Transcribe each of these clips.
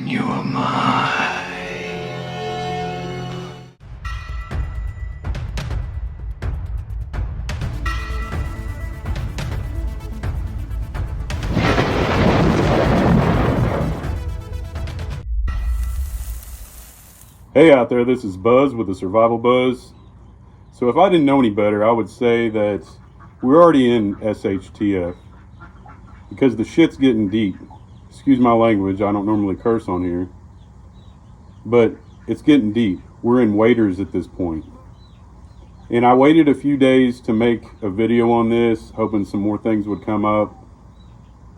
You are mine. Hey out there, this is Buzz with TheSurvivalBuzz. So if I didn't know any better, I would say that we're already in SHTF because the shit's getting deep. Excuse my language, I don't normally curse on here, but it's getting deep. We're in waders at this point. And I waited a few days to make a video on this, hoping some more things would come up.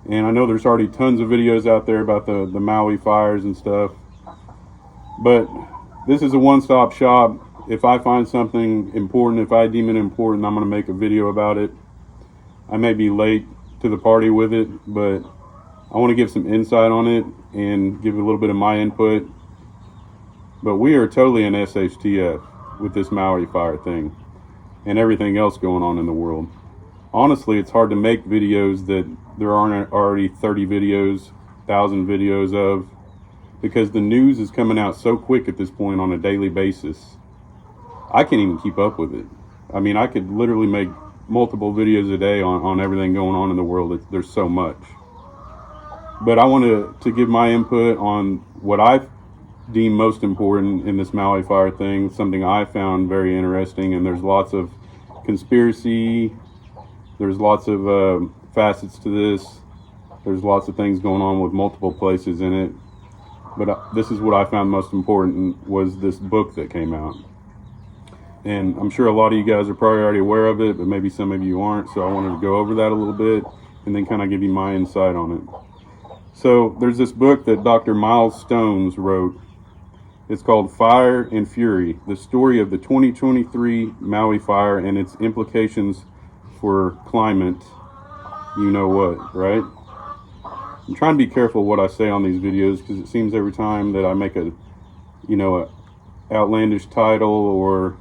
And I know there's already tons of videos out there about the Maui fires and stuff, but this is a one-stop shop. If I find something important, if I deem it important, I'm going to make a video about it. I may be late to the party with it, but I want to give some insight on it and give a little bit of my input. But we are totally in SHTF with this Maui fire thing and everything else going on in the world. Honestly, it's hard to make videos that there aren't already 30 videos, 1,000 videos of, because the news is coming out so quick at this point on a daily basis. I can't even keep up with it. I mean, I could literally make multiple videos a day on everything going on in the world. There's so much. But I wanted to give my input on what I deem most important in this Maui fire thing, something I found very interesting, and there's lots of conspiracy, there's lots of facets to this, there's lots of things going on with multiple places in it. But this is what I found most important, was this book that came out. And I'm sure a lot of you guys are probably already aware of it, but maybe some of you aren't. So I wanted to go over that a little bit and then kind of give you my insight on it. So there's this book that Dr. Miles Stones wrote. It's called Fire and Fury, the story of the 2023 Maui fire and its implications for climate. You know what, right? I'm trying to be careful what I say on these videos, because it seems every time that I make a outlandish title or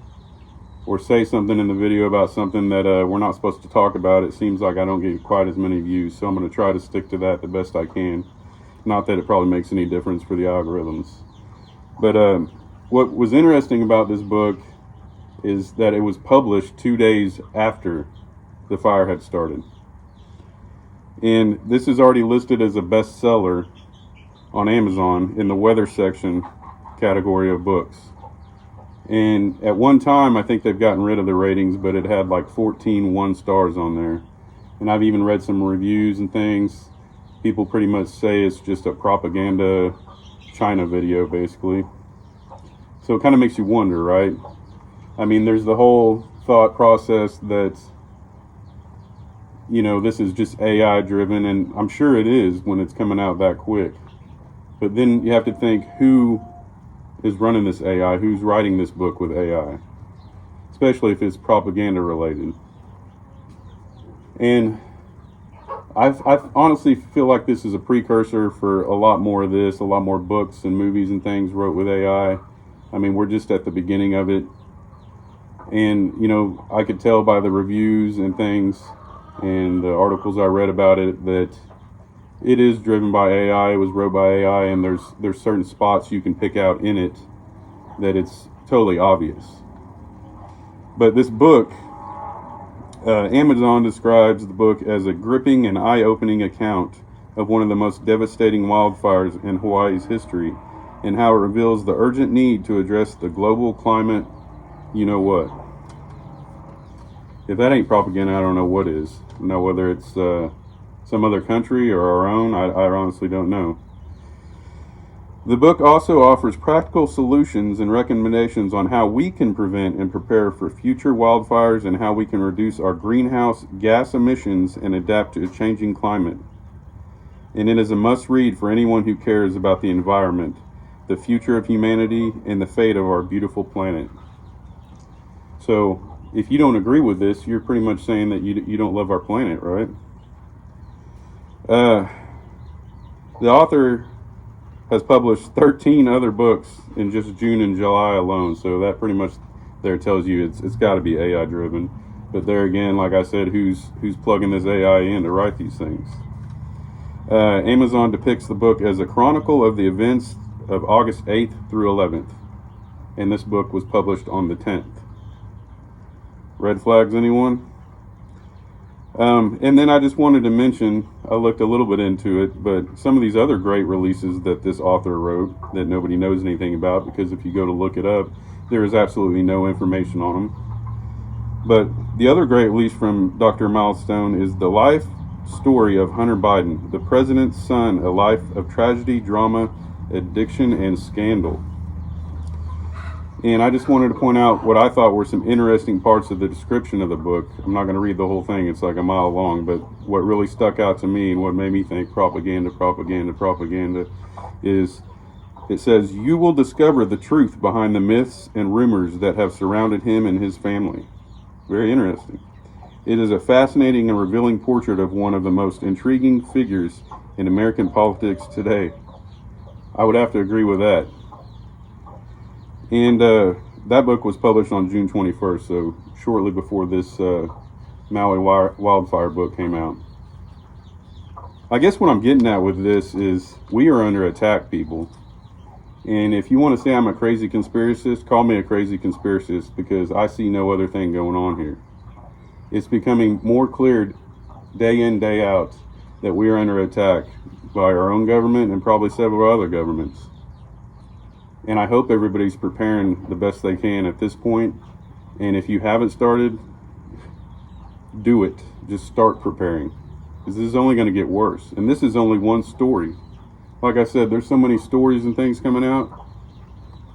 say something in the video about something that we're not supposed to talk about, it seems like I don't get quite as many views. So I'm going to try to stick to that the best I can. Not that it probably makes any difference for the algorithms. But what was interesting about this book is that it was published 2 days after the fire had started. And this is already listed as a bestseller on Amazon in the weather section category of books. And at one time, I think they've gotten rid of the ratings, but it had like 14 1 stars on there. And I've even read some reviews and things. People pretty much say it's just a propaganda China video, basically. So it kind of makes you wonder, right? I mean, there's the whole thought process that, this is just AI driven, and I'm sure it is when it's coming out that quick. But then you have to think, who is running this AI? Who's writing this book with AI? Especially if it's propaganda related. And I honestly feel like this is a precursor for a lot more of this, a lot more books and movies and things wrote with AI. I mean, we're just at the beginning of it. And, I could tell by the reviews and things and the articles I read about it that it is driven by AI. It was wrote by AI, and there's certain spots you can pick out in it that it's totally obvious. But this book, Amazon describes the book as a gripping and eye-opening account of one of the most devastating wildfires in Hawaii's history, and how it reveals the urgent need to address the global climate. You know what? If that ain't propaganda, I don't know what is. Whether it's some other country or our own, I honestly don't know. The book also offers practical solutions and recommendations on how we can prevent and prepare for future wildfires, and how we can reduce our greenhouse gas emissions and adapt to a changing climate. And it is a must-read for anyone who cares about the environment, the future of humanity, and the fate of our beautiful planet. So, if you don't agree with this, you're pretty much saying that you don't love our planet, right? The author has published 13 other books in just June and July alone, so that pretty much there tells you it's got to be AI driven. But there again, like I said, who's plugging this AI in to write these things? Amazon depicts the book as a chronicle of the events of August 8th through 11th. And this book was published on the 10th. Red flags, anyone? And then I just wanted to mention, I looked a little bit into it, but some of these other great releases that this author wrote that nobody knows anything about, because if you go to look it up, there is absolutely no information on them. But the other great release from Dr. Milestone is The Life Story of Hunter Biden, the President's Son, A Life of Tragedy, Drama, Addiction, and Scandal. And I just wanted to point out what I thought were some interesting parts of the description of the book. I'm not going to read the whole thing, it's like a mile long, but what really stuck out to me and what made me think propaganda is it says, "You will discover the truth behind the myths and rumors that have surrounded him and his family." Very interesting. It is a fascinating and revealing portrait of one of the most intriguing figures in American politics today. I would have to agree with that. And that book was published on June 21st, so shortly before this Maui wildfire book came out. I guess what I'm getting at with this is we are under attack, people. And if you want to say I'm a crazy conspiracist, call me a crazy conspiracist, because I see no other thing going on here. It's becoming more clear day in, day out that we are under attack by our own government and probably several other governments. And I hope everybody's preparing the best they can at this point. And if you haven't started, do it. Just start preparing, because this is only going to get worse. And this is only one story. Like I said, there's so many stories and things coming out.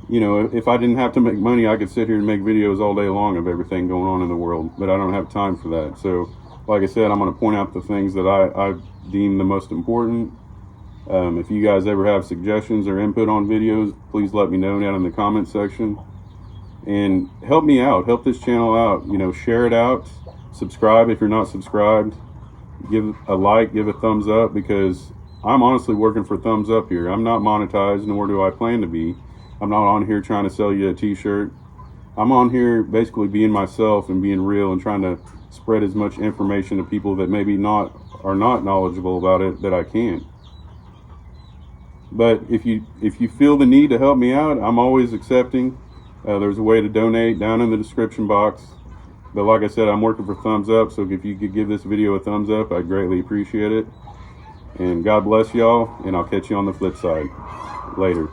You know, if I didn't have to make money, I could sit here and make videos all day long of everything going on in the world, but I don't have time for that. So, like I said, I'm going to point out the things that I deem the most important. If you guys ever have suggestions or input on videos, please let me know down in the comment section. And help me out, help this channel out. You know, share it out, subscribe if you're not subscribed, give a like, give a thumbs up, because I'm honestly working for thumbs up here. I'm not monetized, nor do I plan to be. I'm not on here trying to sell you a t-shirt. I'm on here basically being myself and being real and trying to spread as much information to people that maybe are not knowledgeable about it that I can. But if you feel the need to help me out, I'm always accepting. There's a way to donate down in the description box. But like I said, I'm working for thumbs up, so if you could give this video a thumbs up, I'd greatly appreciate it. And God bless y'all, and I'll catch you on the flip side. Later.